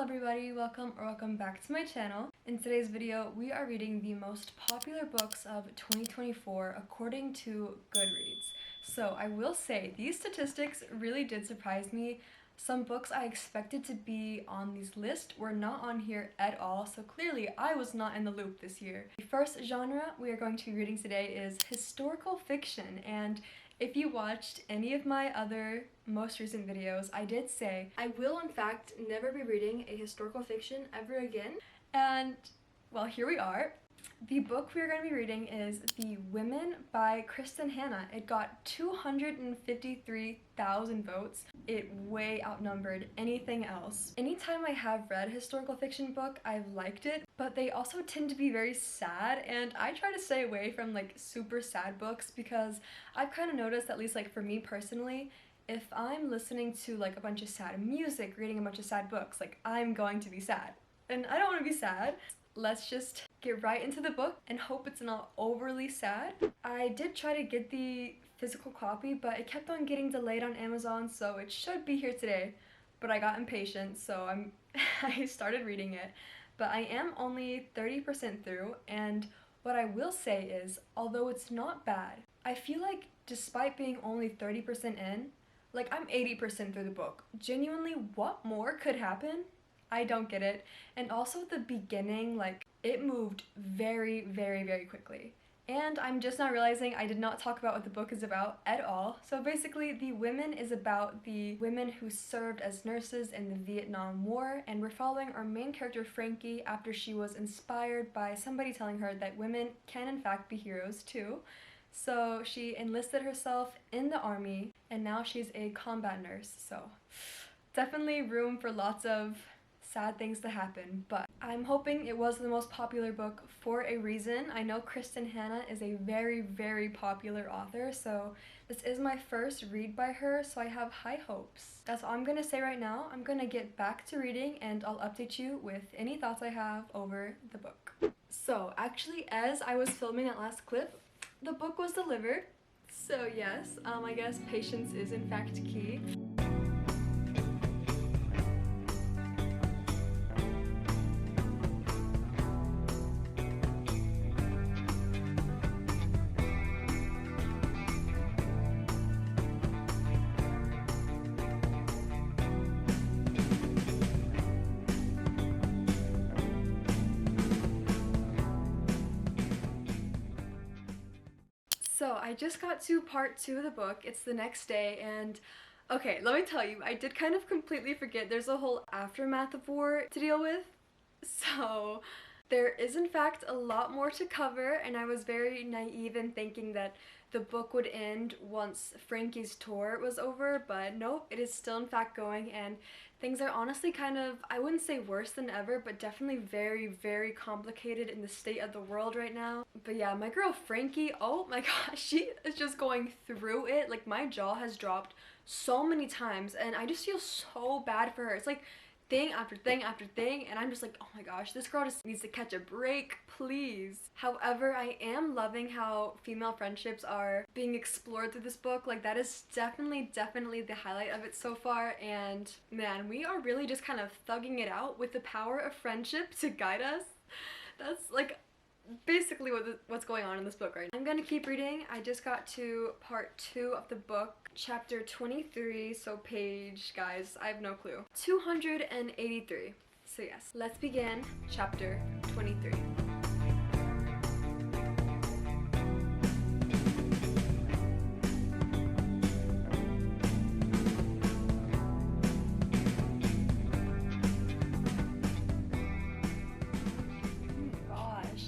Hello everybody, welcome back to my channel. In today's video, we are reading the most popular books of 2024 according to Goodreads. So I will say, these statistics really did surprise me. Some books I expected to be on this list were not on here at all, so clearly I was not in the loop this year. The first genre we are going to be reading today is historical fiction, and if you watched any of my other most recent videos, I did say I will in fact never be reading a historical fiction ever again. And well, here we are. The book we are going to be reading is The Women by Kristen Hanna. It got 253,000 votes. It way outnumbered anything else. Anytime I have read a historical fiction book, I've liked it, but they also tend to be very sad, and I try to stay away from like super sad books because I've kind of noticed, at least like for me personally, if I'm listening to like a bunch of sad music, reading a bunch of sad books, like I'm going to be sad. And I don't want to be sad. Let's just get right into the book and hope it's not overly sad. I did try to get the physical copy, but it kept on getting delayed on Amazon, so it should be here today. But I got impatient, so I started reading it. But I am only 30% through, and what I will say is, although it's not bad, I feel like despite being only 30% in, like I'm 80% through the book. Genuinely, what more could happen? I don't get it. And also the beginning, like, it moved very, very, very quickly. And I'm just not realizing I did not talk about what the book is about at all. So basically, The Women is about the women who served as nurses in the Vietnam War, and we're following our main character Frankie after she was inspired by somebody telling her that women can in fact be heroes too. So she enlisted herself in the army, and now she's a combat nurse. So definitely room for lots of sad things to happen, but I'm hoping it was the most popular book for a reason. I know Kristen Hanna is a very, very popular author, so this is my first read by her, so I have high hopes. That's all I'm gonna say right now. I'm gonna get back to reading and I'll update you with any thoughts I have over the book. So actually, as I was filming that last clip, the book was delivered. So yes, I guess patience is in fact key. So I just got to part 2 of the book. It's the next day, and okay, let me tell you, I did kind of completely forget there's a whole aftermath of war to deal with. So there is in fact a lot more to cover, and I was very naive in thinking that the book would end once Frankie's tour was over, but nope, it is still in fact going, and things are honestly kind of, I wouldn't say worse than ever, but definitely very, very complicated in the state of the world right now. But yeah, my girl Frankie, oh my gosh, she is just going through it. Like, my jaw has dropped so many times, and I just feel so bad for her. It's like thing after thing after thing, and I'm just like, oh my gosh, this girl just needs to catch a break, please. However, I am loving how female friendships are being explored through this book. Like, that is definitely the highlight of it so far, and man, we are really just kind of thugging it out with the power of friendship to guide us. That's like basically what's going on in this book right now. I'm gonna keep reading. I just got to part 2 of the book, chapter 23, so page, guys, I have no clue, 283. So yes, let's begin chapter 23.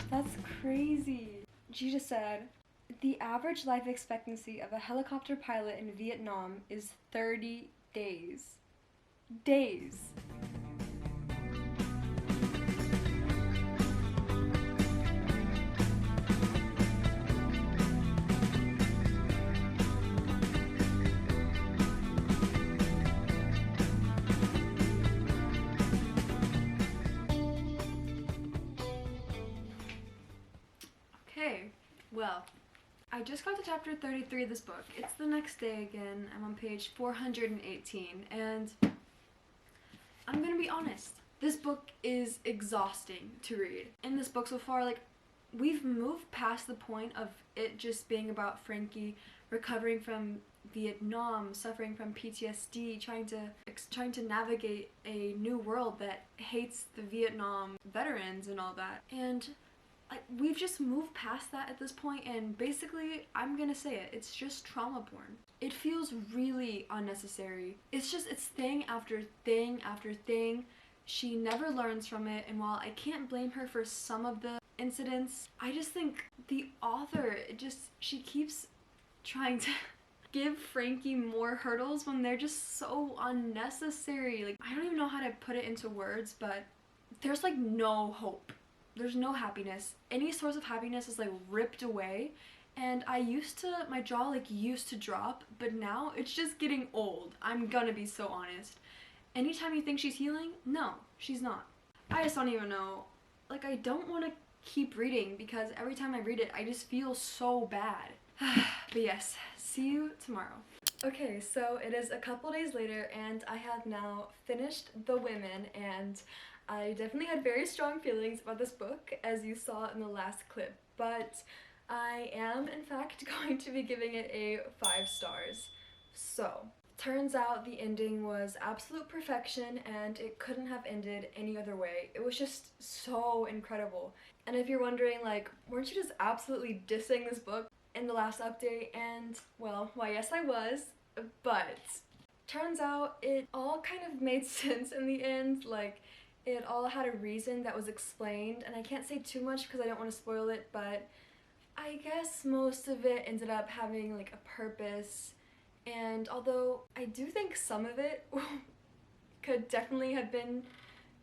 That's crazy. She just said, the average life expectancy of a helicopter pilot in Vietnam is 30 days. Days. Okay, well, I just got to chapter 33 of this book. It's the next day again. I'm on page 418, and I'm gonna be honest. This book is exhausting to read. In this book so far, like, we've moved past the point of it just being about Frankie recovering from Vietnam, suffering from PTSD, trying to navigate a new world that hates the Vietnam veterans and all that. And we've just moved past that at this point, and basically, I'm gonna say it, it's just trauma porn. It feels really unnecessary. It's thing after thing after thing. She never learns from it, and while I can't blame her for some of the incidents, I just think the author, she keeps trying to give Frankie more hurdles when they're just so unnecessary. Like, I don't even know how to put it into words, but there's like no hope. There's no happiness. Any source of happiness is like ripped away. And my jaw like used to drop, but now it's just getting old. I'm gonna be so honest. Anytime you think she's healing, no, she's not. I just don't even know. Like, I don't want to keep reading because every time I read it, I just feel so bad. But yes, see you tomorrow. Okay, so it is a couple days later and I have now finished The Women, and I definitely had very strong feelings about this book, as you saw in the last clip, but I am in fact going to be giving it a 5 stars. So, turns out the ending was absolute perfection and it couldn't have ended any other way. It was just so incredible. And if you're wondering, like, weren't you just absolutely dissing this book in the last update? And, well, why yes I was, but turns out it all kind of made sense in the end. Like, it all had a reason that was explained, and I can't say too much because I don't want to spoil it, but I guess most of it ended up having like a purpose. And although I do think some of it could definitely have been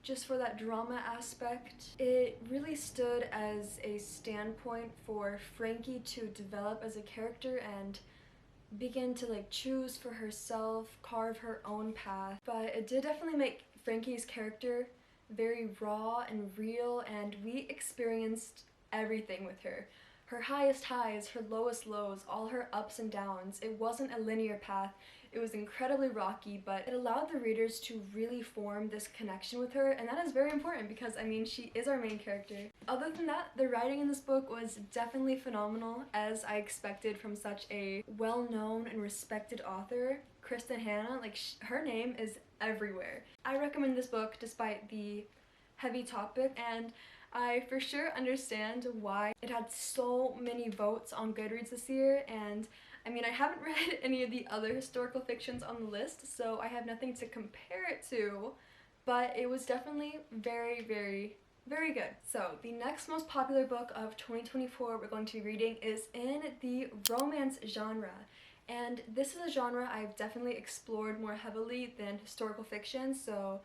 just for that drama aspect, it really stood as a standpoint for Frankie to develop as a character and begin to like choose for herself, carve her own path. But it did definitely make Frankie's character very raw and real, and we experienced everything with her. Her highest highs, her lowest lows, all her ups and downs. It wasn't a linear path. It was incredibly rocky, but it allowed the readers to really form this connection with her, and that is very important because, I mean, she is our main character. Other than that, the writing in this book was definitely phenomenal, as I expected from such a well-known and respected author. Kristen Hanna, like, her name is everywhere. I recommend this book despite the heavy topic, and I for sure understand why it had so many votes on Goodreads this year. And I mean, I haven't read any of the other historical fictions on the list, so I have nothing to compare it to, but it was definitely very, very, very good. So the next most popular book of 2024 we're going to be reading is in the romance genre. And this is a genre I've definitely explored more heavily than historical fiction, so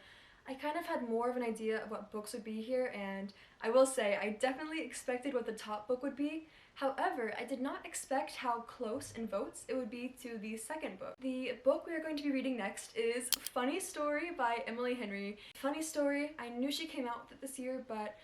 I kind of had more of an idea of what books would be here, and I will say I definitely expected what the top book would be. However, I did not expect how close in votes it would be to the second book. The book we are going to be reading next is Funny Story by Emily Henry. Funny Story, I knew she came out with it this year, but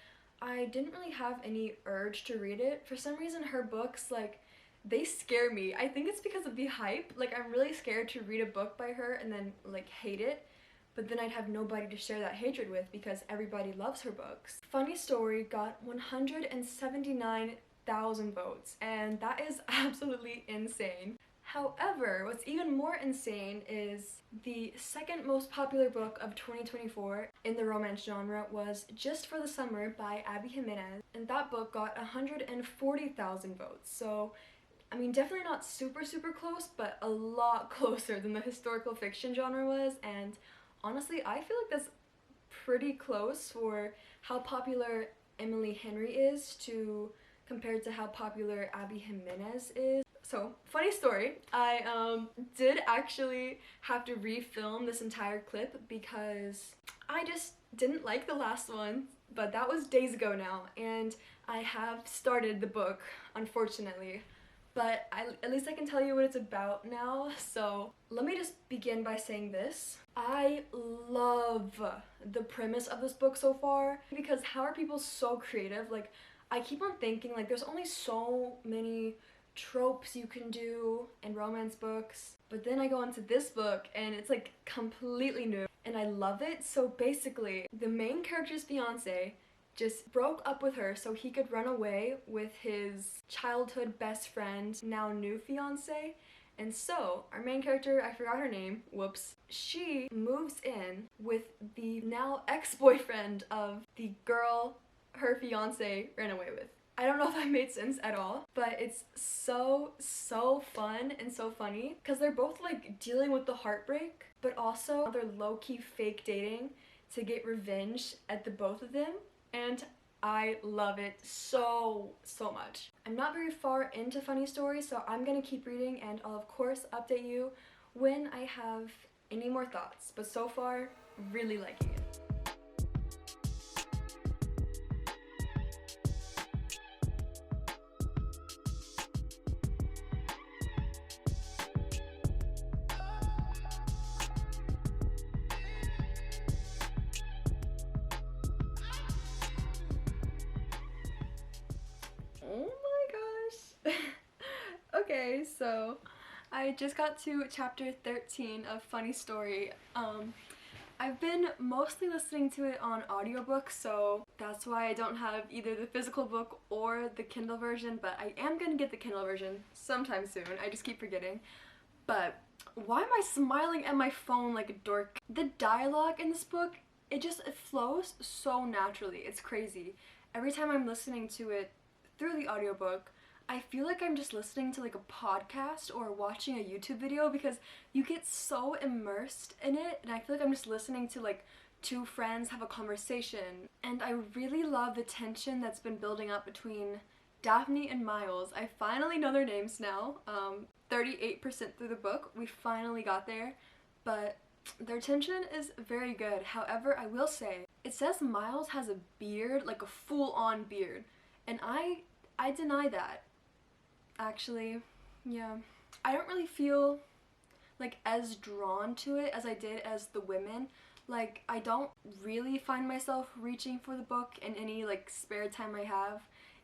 I didn't really have any urge to read it. For some reason, her books, like, they scare me. I think it's because of the hype. Like, I'm really scared to read a book by her and then, like, hate it. But then I'd have nobody to share that hatred with because everybody loves her books. Funny Story got 179,000 votes, and that is absolutely insane. However, what's even more insane is the second most popular book of 2024 in the romance genre was Just for the Summer by Abby Jimenez, and that book got 140,000 votes. So, I mean, definitely not super, super close, but a lot closer than the historical fiction genre was, and honestly, I feel like that's pretty close for how popular Emily Henry is compared to how popular Abby Jimenez is. So, funny story, I did actually have to refilm this entire clip because I just didn't like the last one, but that was days ago now, and I have started the book, unfortunately. But at least I can tell you what it's about now, so let me just begin by saying this. I love the premise of this book so far, because how are people so creative? Like, I keep on thinking, like, there's only so many tropes you can do in romance books, but then I go into this book and it's like completely new. and I love it. So basically, the main character's fiance just broke up with her so he could run away with his childhood best friend, now new fiance. And so, our main character, I forgot her name, whoops, she moves in with the now ex-boyfriend of the girl her fiance ran away with. I don't know if that made sense at all, but it's so fun and so funny because they're both like dealing with the heartbreak, but also they're low-key fake dating to get revenge at the both of them, and I love it so much. I'm not very far into funny stories, so I'm gonna keep reading and I'll of course update you when I have any more thoughts, but so far, really liking it. Oh my gosh. Okay, so I just got to chapter 13 of Funny Story. I've been mostly listening to it on audiobook, so that's why I don't have either the physical book or the Kindle version, but I am gonna get the Kindle version sometime soon. I just keep forgetting. But why am I smiling at my phone like a dork? The dialogue in this book, it flows so naturally. It's crazy. Every time I'm listening to it through the audiobook, I feel like I'm just listening to like a podcast or watching a YouTube video because you get so immersed in it, and I feel like I'm just listening to like two friends have a conversation. And I really love the tension that's been building up between Daphne and Miles. I finally know their names now. 38% through the book, we finally got there, but their tension is very good. However, I will say, it says Miles has a beard, like a full-on beard, and I deny that. Actually, yeah. I don't really feel like as drawn to it as I did as the women. Like, I don't really find myself reaching for the book in any like spare time I have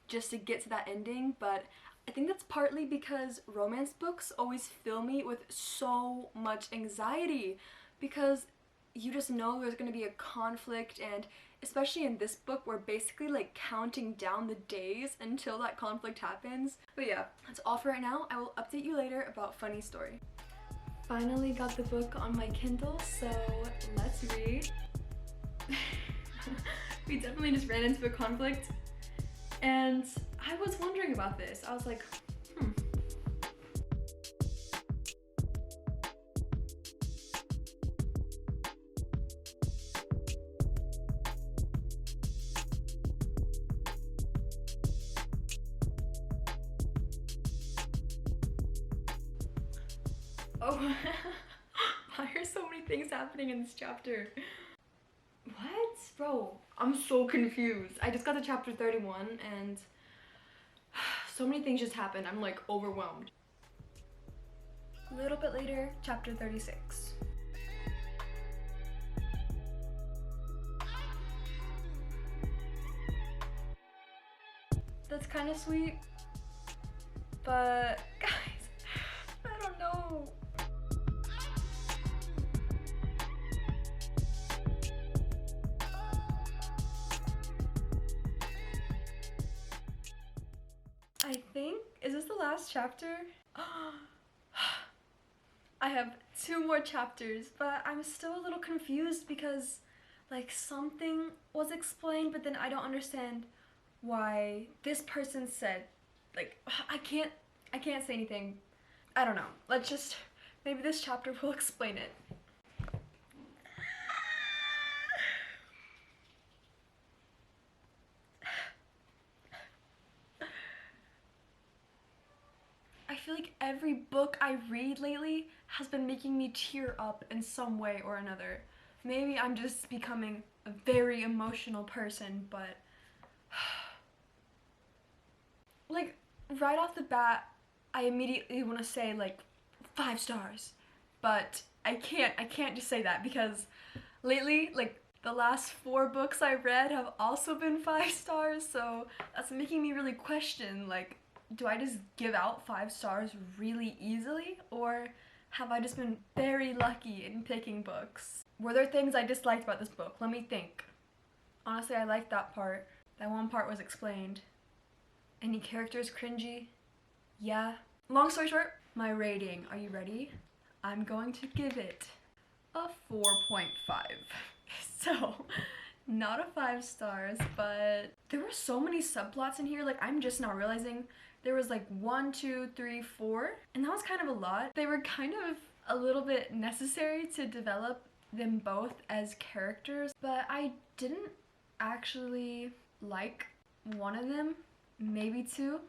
just to get to that ending, but I think that's partly because romance books always fill me with so much anxiety because you just know there's gonna be a conflict, and especially in this book, we're basically like counting down the days until that conflict happens. But yeah, that's all for right now. I will update you later about Funny Story. Finally got the book on my Kindle, so let's read. We definitely just ran into a conflict, and I was wondering about this. I was like, oh, why are so many things happening in this chapter? What? Bro, I'm so confused. I just got to chapter 31 and so many things just happened. I'm like overwhelmed. A little bit later, chapter 36. That's kind of sweet, but guys, I don't know. I think, is this the last chapter? I have 2 more chapters, but I'm still a little confused because like something was explained, but then I don't understand why this person said, like, I can't say anything. I don't know. Let's just, maybe this chapter will explain it. I feel like every book I read lately has been making me tear up in some way or another. Maybe I'm just becoming a very emotional person, but like right off the bat, I immediately want to say like 5 stars, but I can't just say that because lately, like the last 4 books I read have also been 5 stars, so that's making me really question, like, do I just give out 5 stars really easily, or have I just been very lucky in picking books? Were there things I disliked about this book? Let me think. Honestly, I liked that part. That one part was explained. Any characters cringy? Yeah. Long story short, my rating. Are you ready? I'm going to give it a 4.5. So, not a 5 stars, but there were so many subplots in here. Like, I'm just now realizing there was like 1, 2, 3, 4, and that was kind of a lot. They were kind of a little bit necessary to develop them both as characters, but I didn't actually like one of them, maybe two.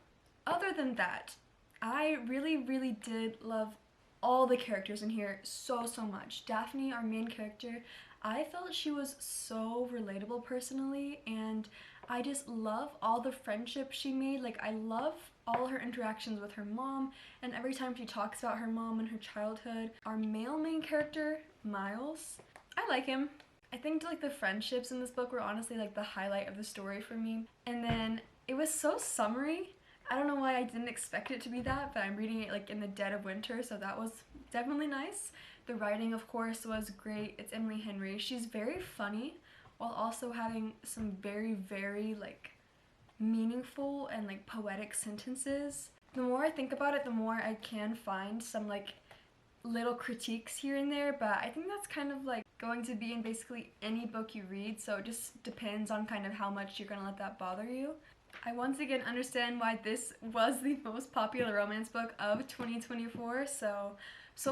Other than that, I really did love all the characters in here so much. Daphne, our main character, I felt she was so relatable personally, and I just love all the friendships she made. Like, I love all her interactions with her mom, and every time she talks about her mom and her childhood. Our male main character, Miles, I like him. I think like the friendships in this book were honestly like the highlight of the story for me. And then it was so summery. I don't know why I didn't expect it to be that, but I'm reading it like in the dead of winter, so that was definitely nice. The writing, of course, was great. It's Emily Henry. She's very funny while also having some very like meaningful and like poetic sentences. The more I think about it, the more I can find some like little critiques here and there, but I think that's kind of like going to be in basically any book you read, so it just depends on kind of how much you're gonna let that bother you. I once again understand why this was the most popular romance book of 2024, so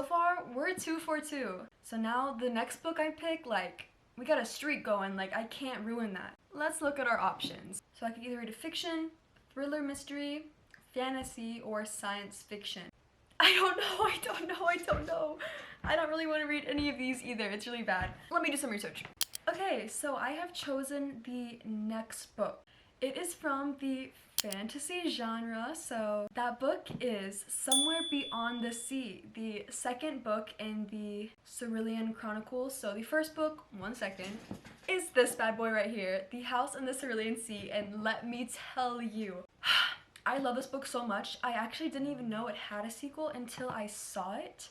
far we're 2 for 2. So now the next book I pick, like, we got a streak going, like I can't ruin that. Let's look at our options. So I could either read a fiction, thriller mystery, fantasy, or science fiction. I don't know. I don't really want to read any of these either. It's really bad. Let me do some research. Okay, so I have chosen the next book. It is from the fantasy genre, so that book is Somewhere Beyond the Sea, the second book in the Cerulean Chronicles. So the first book, one second, is this bad boy right here, The House in the Cerulean Sea, and let me tell you, I love this book so much. I actually didn't even know it had a sequel until I saw it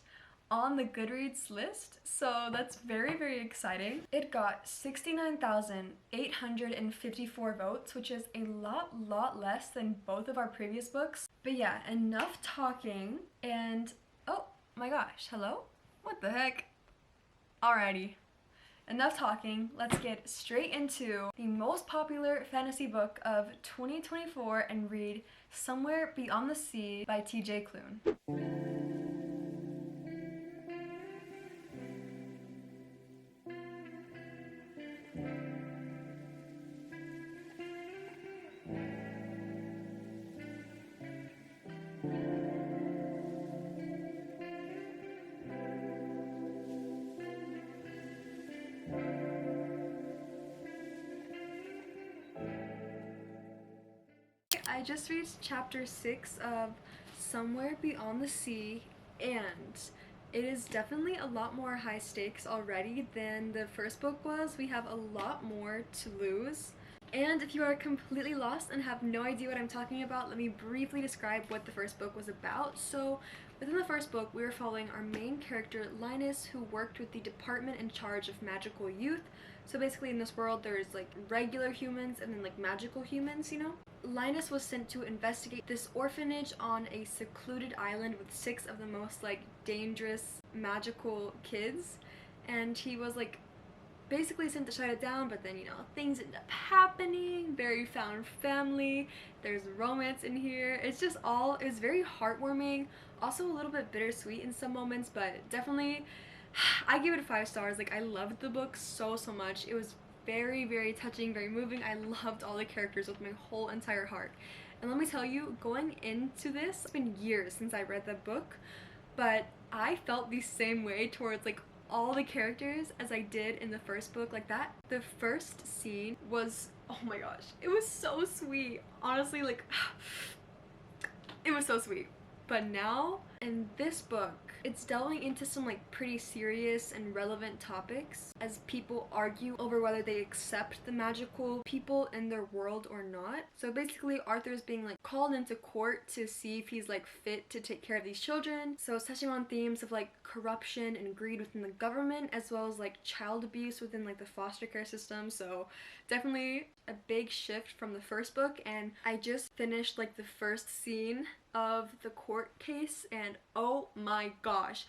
on the Goodreads list, so that's very exciting. It got 69,854 votes, which is a lot less than both of our previous books. But yeah, enough talking, and oh my gosh, hello? What the heck? Alrighty. Enough talking, let's get straight into the most popular fantasy book of 2024 and read Somewhere Beyond the Sea by TJ Klune. I just reached chapter 6 of Somewhere Beyond the Sea, and it is definitely a lot more high stakes already than the first book was. We have a lot more to lose. And if you are completely lost and have no idea what I'm talking about, let me briefly describe what the first book was about. So within the first book, we were following our main character, Linus, who worked with the department in charge of magical youth. So basically in this world, there's like regular humans and then like magical humans, you know? Linus was sent to investigate this orphanage on a secluded island with 6 of the most like dangerous magical kids, and he was like basically sent to shut it down, but then, you know, things end up happening. Very found family, there's romance in here. It's just all, it's very heartwarming, also a little bit bittersweet in some moments, but definitely I give it 5 stars. Like, I loved the book so much. It was very touching, very moving. I loved all the characters with my whole entire heart. And let me tell you, going into this, it's been years since I read the book, but I felt the same way towards like all the characters as I did in the first book. Like that, the first scene was, oh my gosh, it was so sweet. Honestly, like, it was so sweet. But now, And this book, it's delving into some like pretty serious and relevant topics as people argue over whether they accept the magical people in their world or not. So basically Arthur's being like called into court to see if he's like fit to take care of these children. So it's touching on themes of like corruption and greed within the government, as well as like child abuse within like the foster care system. So definitely a big shift from the first book, and I just finished like the first scene of the court case, and oh my gosh,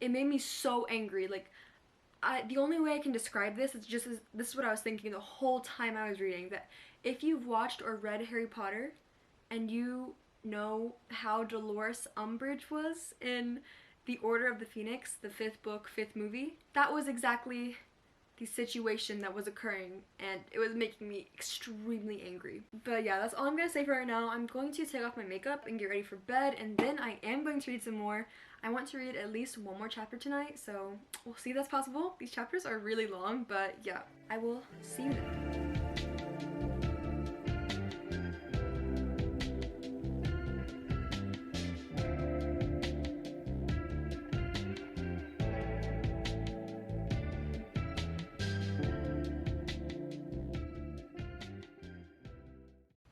it made me so angry. Like, the only way I can describe this is just this is what I was thinking the whole time I was reading, that if you've watched or read Harry Potter and you know how Dolores Umbridge was in The Order of the Phoenix, the 5th book, 5th movie, that was exactly the situation that was occurring, and it was making me extremely angry. But yeah, that's all I'm gonna say for right now. I'm going to take off my makeup and get ready for bed, and then I am going to read some more. I want to read at least one more chapter tonight, so we'll see if that's possible. These chapters are really long, but yeah, I will see you then.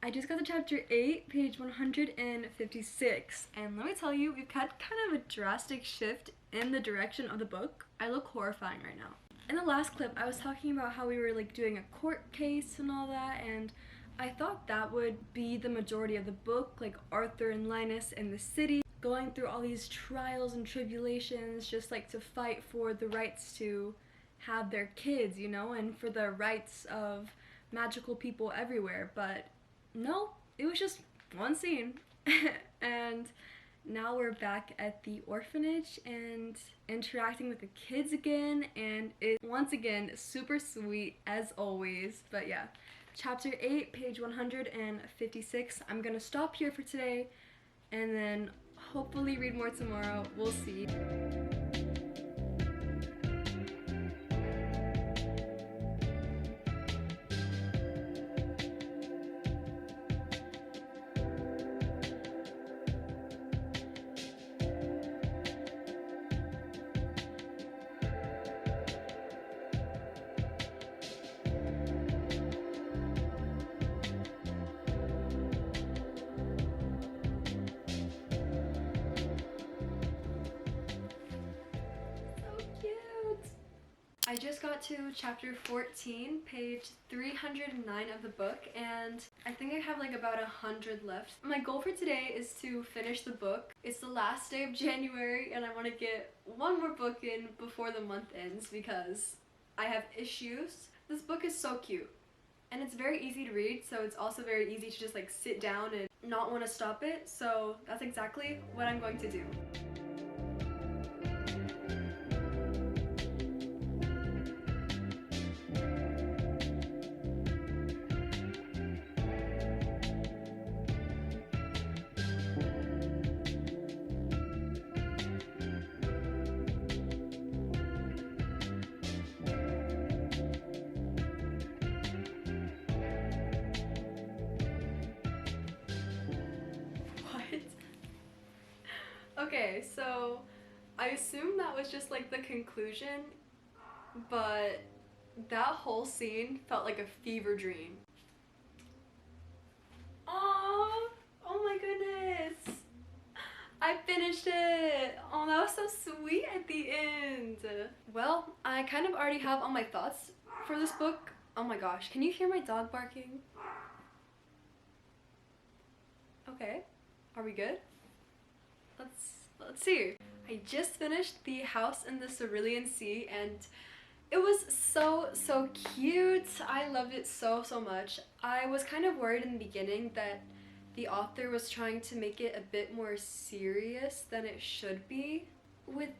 I just got to chapter 8, page 156, and let me tell you, we've had kind of a drastic shift in the direction of the book. I look horrifying right now. In the last clip, I was talking about how we were like doing a court case and all that, and I thought that would be the majority of the book, like Arthur and Linus in the city, going through all these trials and tribulations just like to fight for the rights to have their kids, you know, and for the rights of magical people everywhere. But no, it was just one scene. And now we're back at the orphanage and interacting with the kids again, and it's once again super sweet as always. But yeah, chapter 8, page 156. I'm gonna stop here for today and then hopefully read more tomorrow. We'll see. I just got to chapter 14, page 309 of the book, and I think I have like about 100 left. My goal for today is to finish the book. It's the last day of January, and I want to get one more book in before the month ends because I have issues. This book is so cute, and it's very easy to read, so it's also very easy to just like sit down and not want to stop it, so that's exactly what I'm going to do. Okay, so I assume that was just like the conclusion, but that whole scene felt like a fever dream. Oh my goodness! I finished it! Oh, that was so sweet at the end. Well, I kind of already have all my thoughts for this book. Oh my gosh, can you hear my dog barking? Okay, are we good? Let's see. I just finished The House in the Cerulean Sea, and it was so cute. I loved it so much. I was kind of worried in the beginning that the author was trying to make it a bit more serious than it should be. With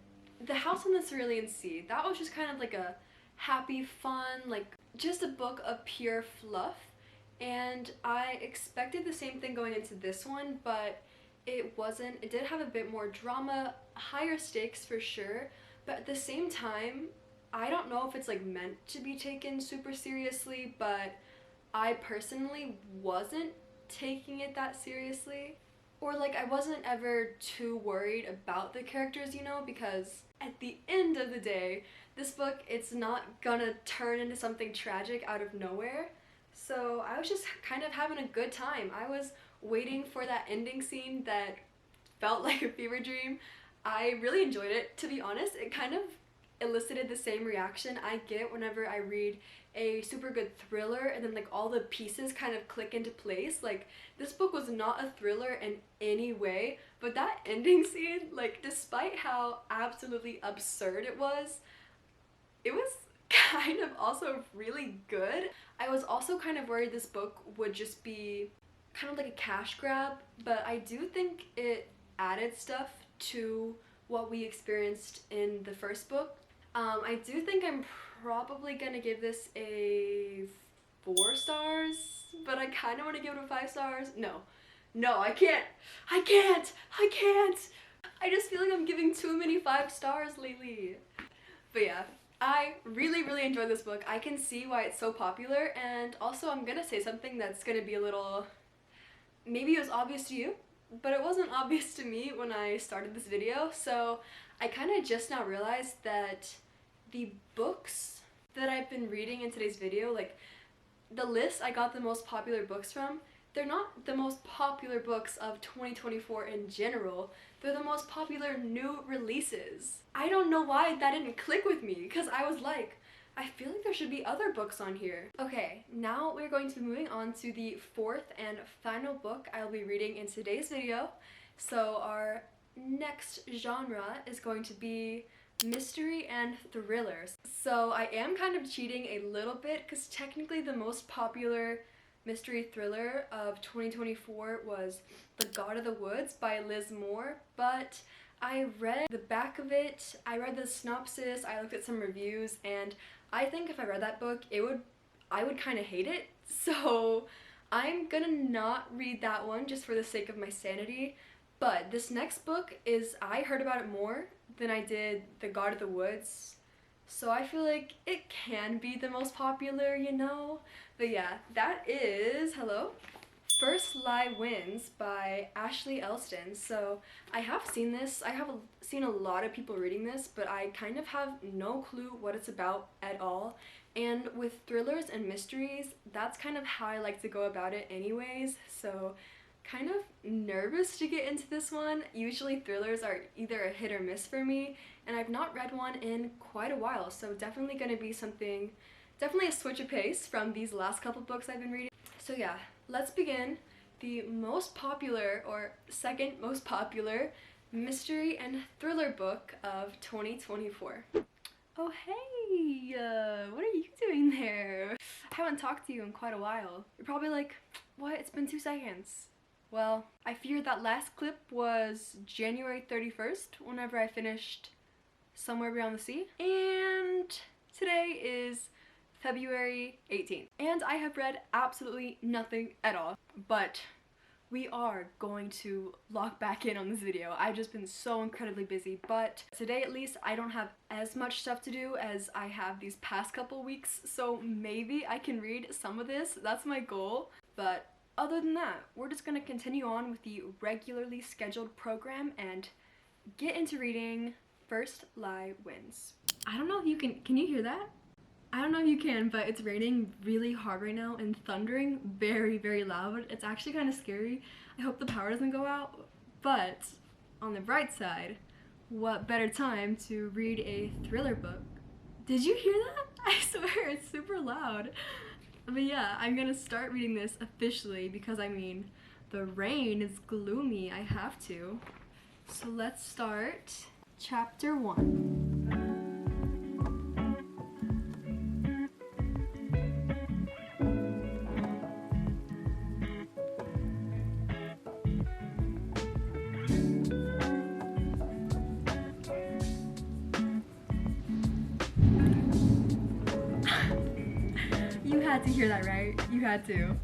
The House in the Cerulean Sea, that was just kind of like a happy, fun, like just a book of pure fluff, and I expected the same thing going into this one, but it wasn't. It did have a bit more drama, higher stakes for sure, but at the same time, I don't know if it's like meant to be taken super seriously, but I personally wasn't taking it that seriously. Or like I wasn't ever too worried about the characters, you know, because at the end of the day, this book, it's not gonna turn into something tragic out of nowhere. So I was just kind of having a good time. I was waiting for that ending scene that felt like a fever dream. I really enjoyed it, to be honest. It kind of elicited the same reaction I get whenever I read a super good thriller and then like all the pieces kind of click into place. Like this book was not a thriller in any way, but that ending scene, like despite how absolutely absurd it was kind of also really good. I was also kind of worried this book would just be kind of like a cash grab, but I do think it added stuff to what we experienced in the first book. I do think I'm probably gonna give this a 4 stars, but I kind of want to give it a 5 stars. No, I can't. I can't. I can't. I just feel like I'm giving too many 5 stars lately. But yeah, I really enjoyed this book. I can see why it's so popular, and also I'm gonna say something that's gonna be a little, maybe it was obvious to you, but it wasn't obvious to me when I started this video. So I kind of just now realized that the books that I've been reading in today's video, like the list I got the most popular books from, they're not the most popular books of 2024 in general. They're the most popular new releases. I don't know why that didn't click with me, because I was like, I feel like there should be other books on here. Okay, now we're going to be moving on to the 4th and final book I'll be reading in today's video. So our next genre is going to be mystery and thrillers. So I am kind of cheating a little bit because technically the most popular mystery thriller of 2024 was The God of the Woods by Liz Moore, but I read the back of it, I read the synopsis, I looked at some reviews, and I think if I read that book, I would kind of hate it. So I'm gonna not read that one just for the sake of my sanity. But this next book is, I heard about it more than I did The God of the Woods, so I feel like it can be the most popular, you know? But yeah, that is, hello, First Lie Wins by Ashley Elston. So I have seen this, I have seen a lot of people reading this, but I kind of have no clue what it's about at all. And with thrillers and mysteries, that's kind of how I like to go about it anyways, so kind of nervous to get into this one. Usually thrillers are either a hit or miss for me, and I've not read one in quite a while, so definitely gonna be something, definitely a switch of pace from these last couple books I've been reading. So yeah, let's begin the most popular, or second most popular, mystery and thriller book of 2024. Oh hey, what are you doing there? I haven't talked to you in quite a while. You're probably like, what? It's been 2 seconds. Well, I figured that last clip was January 31st, whenever I finished Somewhere Beyond the Sea, and today is February 18th. And I have read absolutely nothing at all, but we are going to lock back in on this video. I've just been so incredibly busy, but today at least I don't have as much stuff to do as I have these past couple weeks, so maybe I can read some of this. That's my goal. But other than that, we're just gonna continue on with the regularly scheduled program and get into reading First Lie Wins. I don't know if you can you hear that? I don't know if you can, but it's raining really hard right now and thundering very loud. It's actually kind of scary. I hope the power doesn't go out, but on the bright side, what better time to read a thriller book? Did you hear that? I swear, it's super loud. But yeah, I'm gonna start reading this officially because, I mean, the rain is gloomy. I have to. So let's start chapter 1. You had to hear that, right? You had to.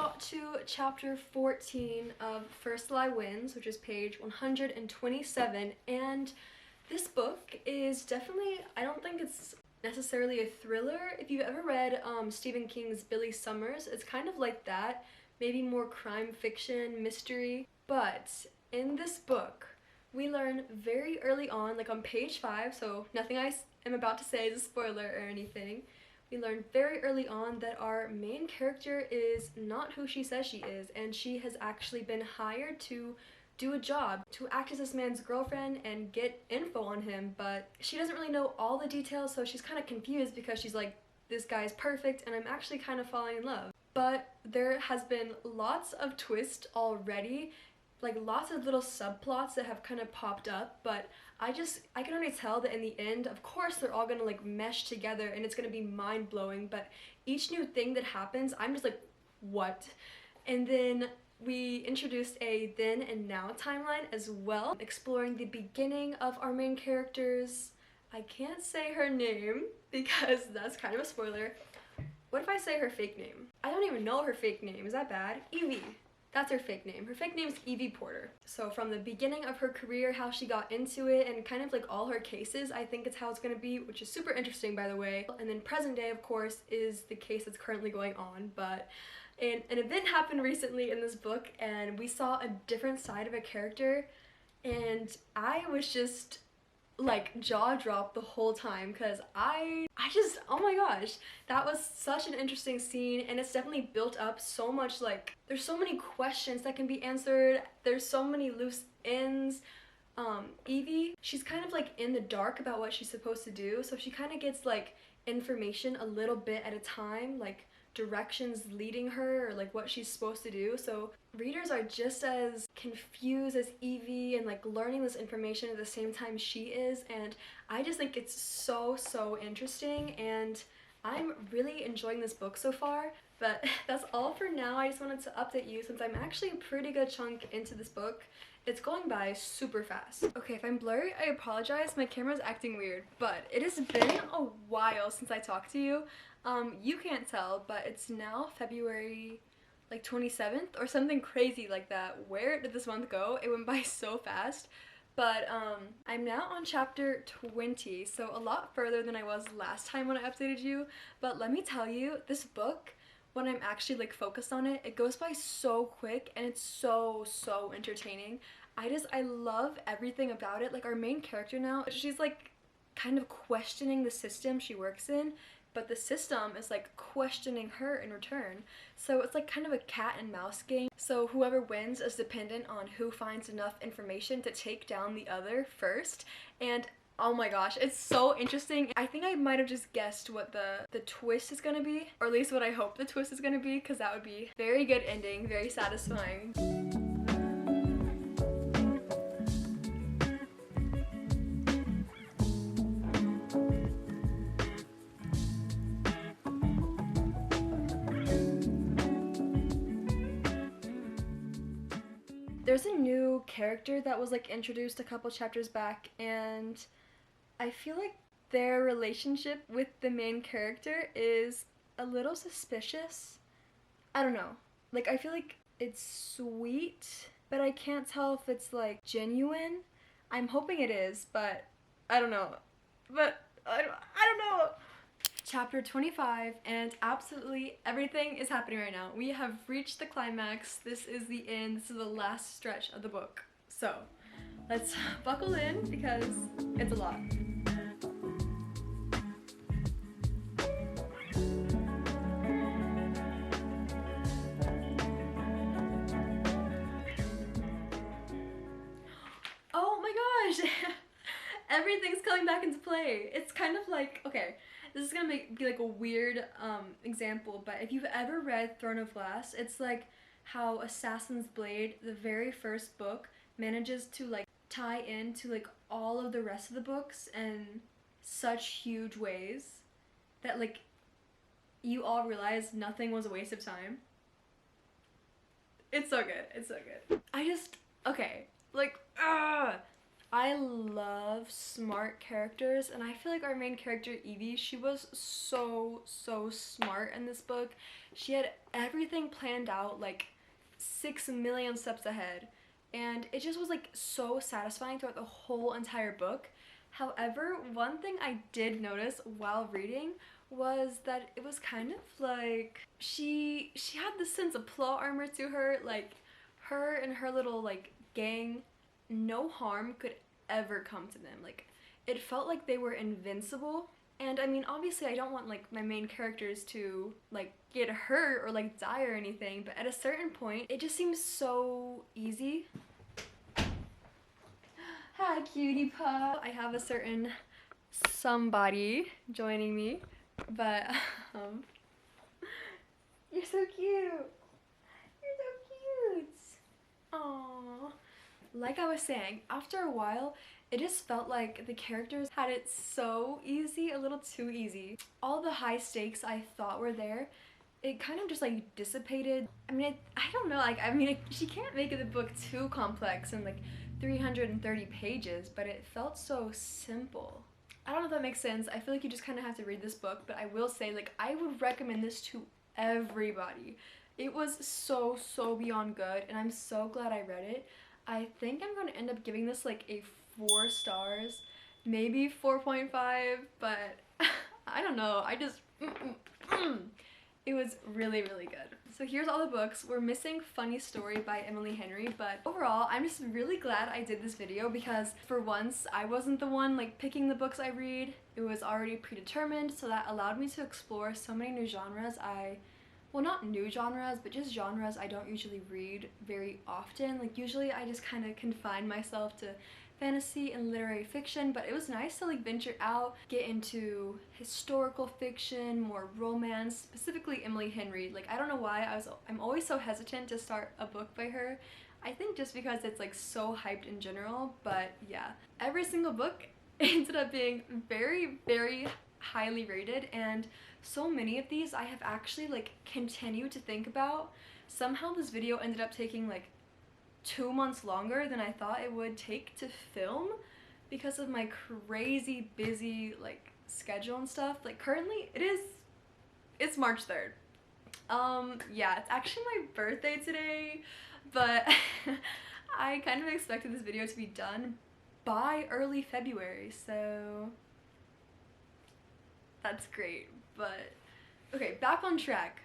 got to chapter 14 of First Lie Wins, which is page 127, and this book is definitely, I don't think it's necessarily a thriller. If you've ever read Stephen King's Billy Summers, it's kind of like that, maybe more crime fiction, mystery. But in this book, we learn very early on, like on page 5, so nothing I am about to say is a spoiler or anything. We learn very early on that our main character is not who she says she is, and she has actually been hired to do a job, to act as this man's girlfriend and get info on him, but she doesn't really know all the details, so she's kind of confused because she's like, this guy's perfect and I'm actually kind of falling in love. But there has been lots of twists already, like lots of little subplots that have kind of popped up, but I can already tell that in the end, of course they're all gonna like mesh together and it's gonna be mind-blowing, but each new thing that happens, I'm just like, what? And then we introduced a then and now timeline as well, exploring the beginning of our main characters. I can't say her name because that's kind of a spoiler. What if I say her fake name? I don't even know her fake name. Is that bad? Evie. That's her fake name. Her fake name is Evie Porter. So from the beginning of her career, how she got into it, and kind of like all her cases, I think it's how it's gonna be, which is super interesting, by the way. And then present day, of course, is the case that's currently going on, but an event happened recently in this book, and we saw a different side of a character, and I was just like jaw dropped the whole time because I just, oh my gosh, that was such an interesting scene, and it's definitely built up so much. Like there's so many questions that can be answered, there's so many loose ends. Evie, she's kind of like in the dark about what she's supposed to do, so she kind of gets like information a little bit at a time, like directions leading her or like what she's supposed to do. So readers are just as confused as Evie and like learning this information at the same time she is, and I just think it's so interesting, and I'm really enjoying this book so far. But that's all for now. I just wanted to update you since I'm actually a pretty good chunk into this book. It's going by super fast. Okay, if I'm blurry, I apologize. My camera's acting weird, but it has been a while since I talked to you. You can't tell, but it's now February like 27th or something crazy like that. Where did this month go? It went by so fast. But I'm now on chapter 20, so a lot further than I was last time when I updated you. But let me tell you, this book, when I'm actually like focused on it, it goes by so quick, and it's so entertaining. I love everything about it. Like our main character now, she's like kind of questioning the system she works in, but the system is like questioning her in return. So it's like kind of a cat and mouse game. So whoever wins is dependent on who finds enough information to take down the other first. And oh my gosh, it's so interesting. I think I might have just guessed what the twist is gonna be, or at least what I hope the twist is gonna be, because that would be very good ending, very satisfying. There's a new character that was like introduced a couple chapters back, and I feel like their relationship with the main character is a little suspicious. I don't know. Like I feel like it's sweet, but I can't tell if it's like genuine. I'm hoping it is, but I don't know. But I don't know. Chapter 25, and absolutely everything is happening right now. We have reached the climax. This is the end. This is the last stretch of the book. So let's buckle in because it's a lot. Oh my gosh! Everything's coming back into play. It's kind of like, okay, this is gonna be like a weird example, but if you've ever read Throne of Glass, it's like how Assassin's Blade, the very first book, manages to like tie into like all of the rest of the books in such huge ways that like you all realize nothing was a waste of time. It's so good. It's so good. Okay, like, I love smart characters, and I feel like our main character, Evie, she was so smart in this book. She had everything planned out like 6 million steps ahead, and it just was like so satisfying throughout the whole entire book. However, one thing I did notice while reading was that it was kind of like she had this sense of plot armor to her, like her and her little like gang, no harm could ever come to them. Like, it felt like they were invincible. And I mean, obviously, I don't want like my main characters to like get hurt or like die or anything, but at a certain point, it just seems so easy. Hi, cutie pie. I have a certain somebody joining me, but um, you're so cute. You're so cute. Aww. Like I was saying, after a while, it just felt like the characters had it so easy, a little too easy. All the high stakes I thought were there, it kind of just like dissipated. I mean, I don't know, like, I mean, she can't make the book too complex and like 330 pages, but it felt so simple. I don't know if that makes sense. I feel like you just kind of have to read this book, but I will say, like, I would recommend this to everybody. It was so beyond good, and I'm so glad I read it. I think I'm going to end up giving this like a 4 stars, maybe 4.5, but I don't know. I just, it was really good. So here's all the books. We're missing Funny Story by Emily Henry, but overall, I'm just really glad I did this video because for once, I wasn't the one like picking the books I read. It was already predetermined, so that allowed me to explore so many new genres well, not new genres, but just genres I don't usually read very often. Like, usually I just kind of confine myself to fantasy and literary fiction, but it was nice to like venture out, get into historical fiction, more romance, specifically Emily Henry. Like, I don't know why I'm always so hesitant to start a book by her. I think just because it's like so hyped in general, but yeah. Every single book ended up being very highly rated, and so many of these I have actually like continued to think about. Somehow this video ended up taking like 2 months longer than I thought it would take to film because of my crazy busy like schedule and stuff. Like, currently it's March 3rd. Yeah, it's actually my birthday today, but I kind of expected this video to be done by early February, so that's great. But okay, back on track.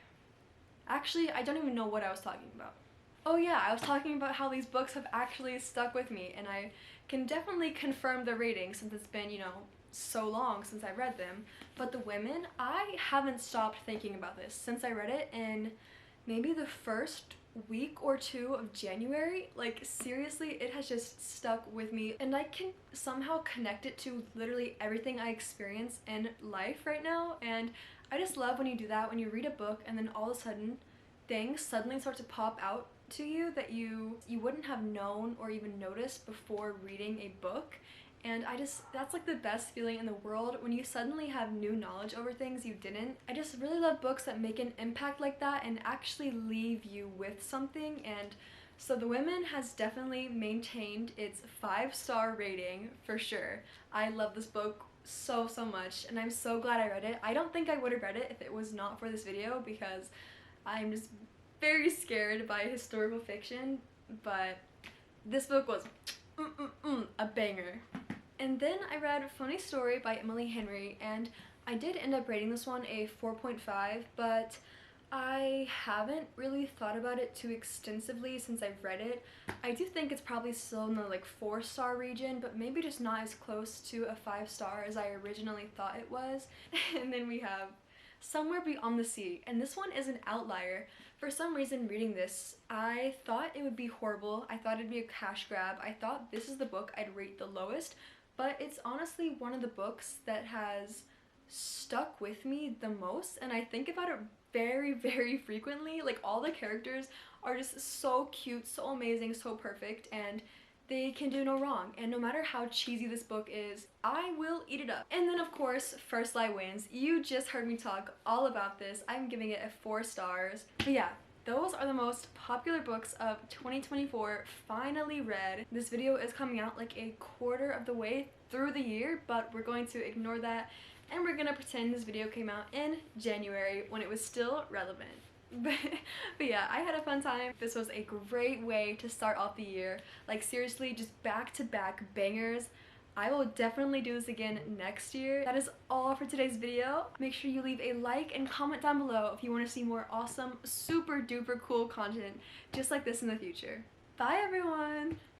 Actually, I don't even know what I was talking about. Oh yeah, I was talking about how these books have actually stuck with me, and I can definitely confirm the rating since it's been, you know, so long since I read them. But The Women, I haven't stopped thinking about this since I read it in maybe the first week or two of January. Like, seriously, it has just stuck with me, and I can somehow connect it to literally everything I experience in life right now. And I just love when you do that, when you read a book and then all of a sudden things suddenly start to pop out to you that you wouldn't have known or even noticed before reading a book. And that's like the best feeling in the world, when you suddenly have new knowledge over things you didn't. I just really love books that make an impact like that and actually leave you with something. And so The Women has definitely maintained its 5-star rating for sure. I love this book so much, and I'm so glad I read it. I don't think I would have read it if it was not for this video, because I'm just very scared by historical fiction, but this book was a banger. And then I read Funny Story by Emily Henry, and I did end up rating this one a 4.5, but I haven't really thought about it too extensively since I've read it. I do think it's probably still in the like 4-star region, but maybe just not as close to a 5-star as I originally thought it was. And then we have Somewhere Beyond the Sea, and this one is an outlier. For some reason, reading this, I thought it would be horrible. I thought it'd be a cash grab. I thought this is the book I'd rate the lowest, but it's honestly one of the books that has stuck with me the most, and I think about it very frequently. Like, all the characters are just so cute, so amazing, so perfect, and they can do no wrong. And no matter how cheesy this book is, I will eat it up. And then of course, First Lie Wins. You just heard me talk all about this. I'm giving it a 4 stars. But yeah, those are the most popular books of 2024 finally read. This video is coming out like a quarter of the way through the year, but we're going to ignore that and we're gonna pretend this video came out in January when it was still relevant. But yeah, I had a fun time. This was a great way to start off the year. Like seriously, just back-to-back bangers. I will definitely do this again next year. That is all for today's video. Make sure you leave a like and comment down below if you want to see more awesome, super duper cool content just like this in the future. Bye everyone!